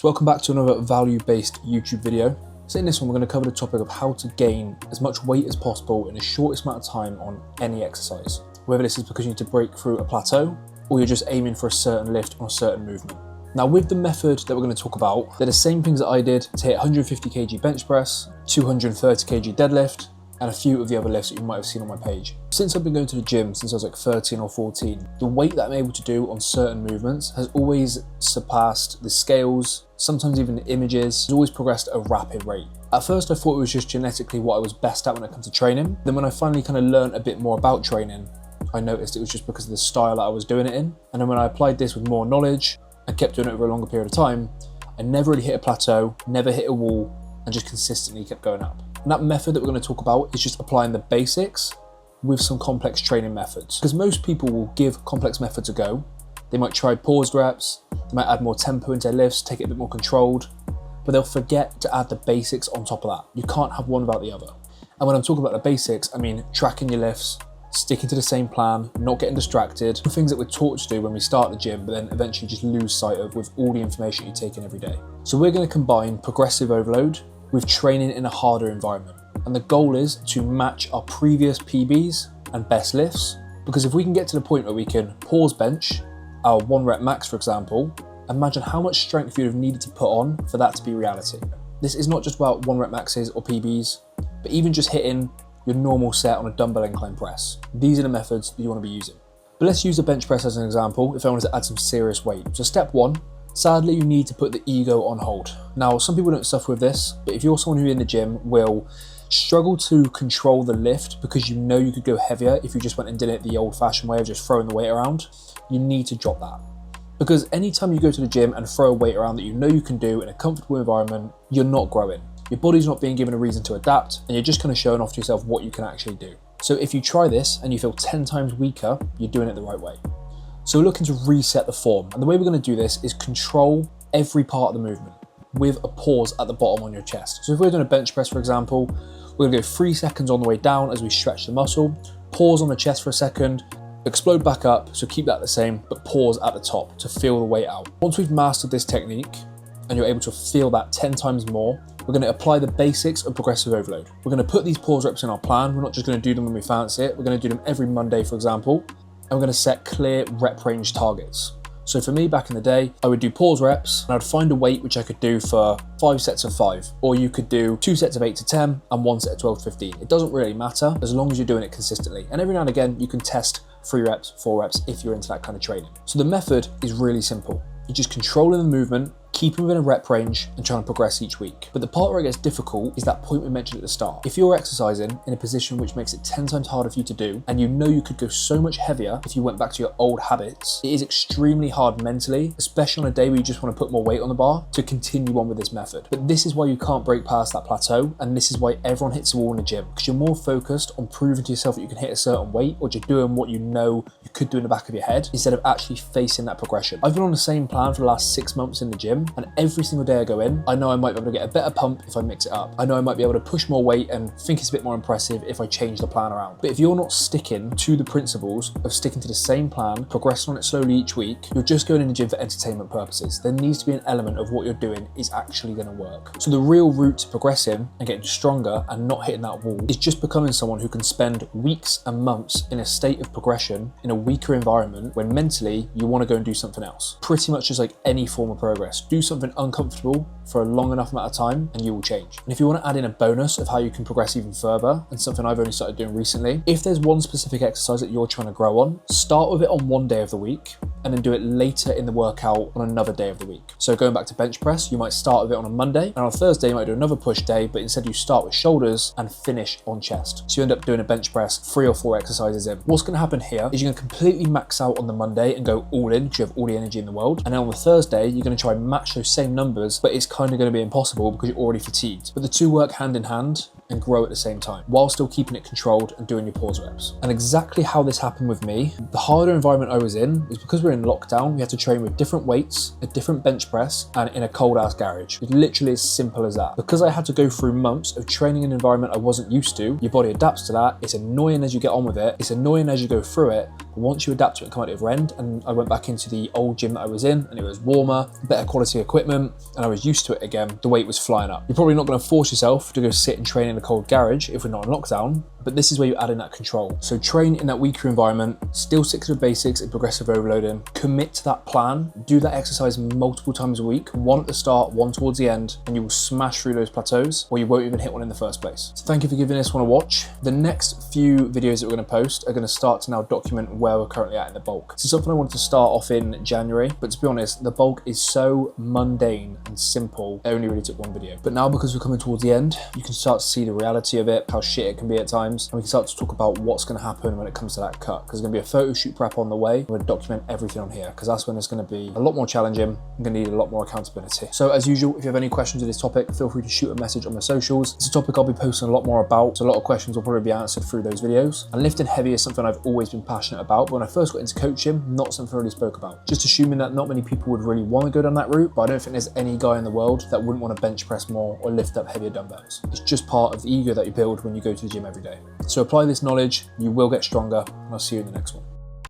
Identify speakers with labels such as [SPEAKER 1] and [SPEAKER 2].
[SPEAKER 1] So welcome back to another value-based YouTube video. So in this one, we're going to cover the topic of how to gain as much weight as possible in the shortest amount of time on any exercise. Whether this is because you need to break through a plateau or you're just aiming for a certain lift on a certain movement. Now with the method that we're going to talk about, they're the same things that I did to hit 150 kg bench press, 230 kg deadlift, and a few of the other lifts that you might have seen on my page. Since I've been going to the gym since I was like 13 or 14, the weight that I'm able to do on certain movements has always surpassed the scales, sometimes even the images, has always progressed at a rapid rate. At first I thought it was just genetically what I was best at when it comes to training. Then when I finally kind of learned a bit more about training, I noticed it was just because of the style that I was doing it in. And then when I applied this with more knowledge and kept doing it over a longer period of time, I never really hit a plateau, never hit a wall, and just consistently kept going up. And that method that we're going to talk about is just applying the basics with some complex training methods. Because most people will give complex methods a go. They might try paused reps, they might add more tempo into their lifts, take it a bit more controlled, but they'll forget to add the basics on top of that. You can't have one without the other. And when I'm talking about the basics, I mean tracking your lifts, sticking to the same plan, not getting distracted, the things that we're taught to do when we start the gym, but then eventually just lose sight of with all the information you take in every day. So we're going to combine progressive overload with training in a harder environment. And the goal is to match our previous PBs and best lifts, because if we can get to the point where we can pause bench, our 1 rep max for example, imagine how much strength you'd have needed to put on for that to be reality. This is not just about 1 rep maxes or PBs, but even just hitting your normal set on a dumbbell incline press. These are the methods that you want to be using. But let's use the bench press as an example if I wanted to add some serious weight. So step 1, sadly, you need to put the ego on hold. Now, some people don't suffer with this, but if you're someone who in the gym will struggle to control the lift because you know you could go heavier if you just went and did it the old-fashioned way of just throwing the weight around, you need to drop that. Because anytime you go to the gym and throw a weight around that you know you can do in a comfortable environment, you're not growing. Your body's not being given a reason to adapt, and you're just kind of showing off to yourself what you can actually do. So if you try this and you feel 10 times weaker, you're doing it the right way. So we're looking to reset the form, and the way we're going to do this is control every part of the movement with a pause at the bottom on your chest. So if we're doing a bench press, for example, we're going to go 3 seconds on the way down as we stretch the muscle, pause on the chest for a second, explode back up, so keep that the same, but pause at the top to feel the weight out. Once we've mastered this technique and you're able to feel that 10 times more, we're going to apply the basics of progressive overload. We're going to put these pause reps in our plan. We're not just going to do them when we fancy it. We're going to do them every Monday, for example, and we're going to set clear rep range targets. So for me back in the day, I would do pause reps and I'd find a weight which I could do for 5 sets of 5, or you could do 2 sets of 8 to 10 and 1 set of 12 to 15. It doesn't really matter as long as you're doing it consistently. And every now and again, you can test 3 reps, 4 reps if you're into that kind of training. So the method is really simple. You're just controlling the movement, keeping within a rep range and trying to progress each week. But the part where it gets difficult is that point we mentioned at the start. If you're exercising in a position which makes it 10 times harder for you to do, and you know you could go so much heavier if you went back to your old habits, it is extremely hard mentally, especially on a day where you just want to put more weight on the bar, to continue on with this method. But this is why you can't break past that plateau, and this is why everyone hits a wall in the gym, because you're more focused on proving to yourself that you can hit a certain weight, or just doing what you know you could do in the back of your head, instead of actually facing that progression. I've been on the same plan for the last 6 months in the gym, and every single day I go in, I know I might be able to get a better pump if I mix it up. I know I might be able to push more weight and think it's a bit more impressive if I change the plan around. But if you're not sticking to the principles of sticking to the same plan, progressing on it slowly each week, you're just going in the gym for entertainment purposes. There needs to be an element of what you're doing is actually going to work. So the real route to progressing and getting stronger and not hitting that wall is just becoming someone who can spend weeks and months in a state of progression in a weaker environment when mentally you want to go and do something else. Pretty much just like any form of progress. Do something uncomfortable for a long enough amount of time and you will change. And if you want to add in a bonus of how you can progress even further, and something I've only started doing recently, if there's one specific exercise that you're trying to grow on, start with it on one day of the week and then do it later in the workout on another day of the week. So going back to bench press, you might start with it on a Monday, and on Thursday you might do another push day, but instead you start with shoulders and finish on chest. So you end up doing a bench press 3 or 4 exercises in. What's going to happen here is you're going to completely max out on the Monday and go all in because you have all the energy in the world, and then on the Thursday you're going to try and match those same numbers, but it's kind of going to be impossible because you're already fatigued. But the two work hand in hand, and grow at the same time, while still keeping it controlled and doing your pause reps. And exactly how this happened with me, the harder environment I was in was because we're in lockdown, we had to train with different weights, a different bench press, and in a cold ass garage. It's literally as simple as that. Because I had to go through months of training in an environment I wasn't used to, your body adapts to that. It's annoying as you get on with it, it's annoying as you go through it, but once you adapt to it and come out the other end, and I went back into the old gym that I was in, and it was warmer, better quality equipment, and I was used to it again, the weight was flying up. You're probably not going to force yourself to go sit and train in a cold garage if we're not in lockdown, but this is where you add in that control. So train in that weaker environment, still stick to the basics and progressive overloading, commit to that plan, do that exercise multiple times a week, one at the start, one towards the end, and you will smash through those plateaus, or you won't even hit one in the first place. So thank you for giving this one a watch. The next few videos that we're going to post are going to start to now document where we're currently at in the bulk. This is something I wanted to start off in January, but to be honest, the bulk is so mundane and simple, it only really took one video. But now, because we're coming towards the end, you can start to see the reality of it, how shit it can be at times, and we can start to talk about what's going to happen when it comes to that cut, because there's going to be a photo shoot prep on the way. We're going to document everything on here, because that's when it's going to be a lot more challenging. I'm going to need a lot more accountability. So as usual, if you have any questions of this topic, feel free to shoot a message on my socials. It's a topic I'll be posting a lot more about, so a lot of questions will probably be answered through those videos. And lifting heavy is something I've always been passionate about, but when I first got into coaching, not something I really spoke about. Just assuming that not many people would really want to go down that route, but I don't think there's any guy in the world that wouldn't want to bench press more or lift up heavier dumbbells. It's just part of the ego that you build when you go to the gym every day. So apply this knowledge, you will get stronger, and I'll see you in the next one.